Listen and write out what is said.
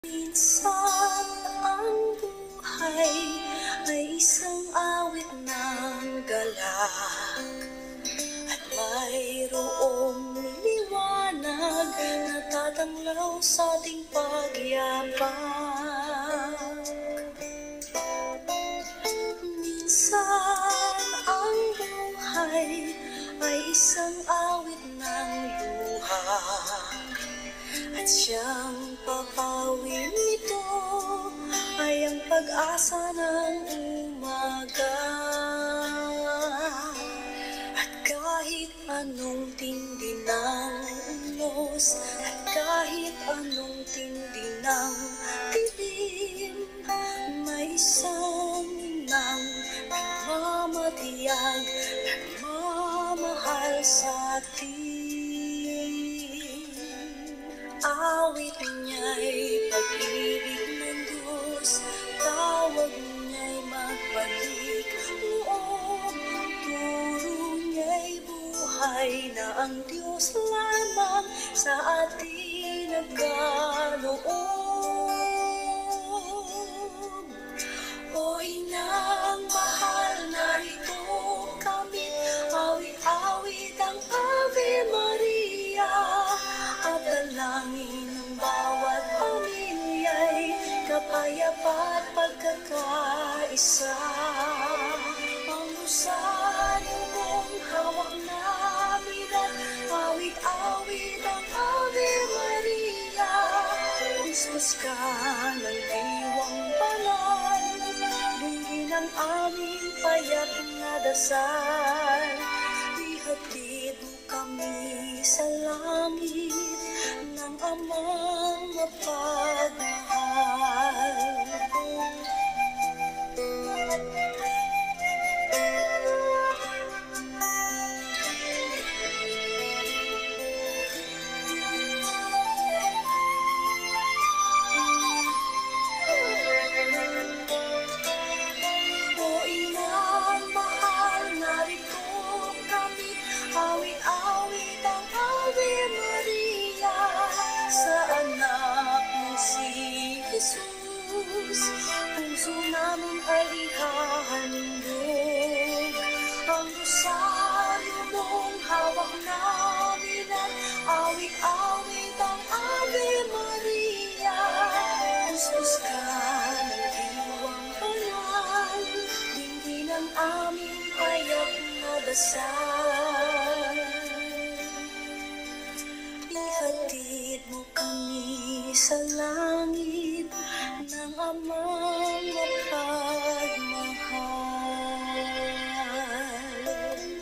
Minsan ang buhay ay isang awit ng galak at mayroong liwanag na tatanglaw sa ating pagyabang. Minsan ang buhay ay isang awit ng luha at siyang papawin nito ay ang pag-asa ng umaga. At kahit anong tindi ng unos, at kahit anong tindi ng dilim, may isang inang nagmamatiyag, nagmamahal sa atin. Awit niya'y pag-ibig ng Diyos, tawag niya'y magbalik loob, turo niya'y buhay na ang Diyos lamang sa atin nagkaloob. O inang mahal, narito kami, awit-awit ang Ave Maria, at dalangin ng bawat pamilya'y kapayapa at pagkakaisa. Ang rosaryo mong hawak namin at awit-awit ang Ave Maria. Christmas ka ng diwang banal, lingin ang aming payak na dasal. Ihatid mo kami sa langit ng Amang mapagmahal. O inang mahal, narito kami, awit-awit ang Ave Maria sa anak mo si Jesus. Puso namin ay ihahandog, ang rosaryo mong hawak namin at awit-awit ang Ave Maria. Jesus ka ng diwang banal, dinggin ang aming payak na dasal. Ihatid mo kami sa langit ng Ama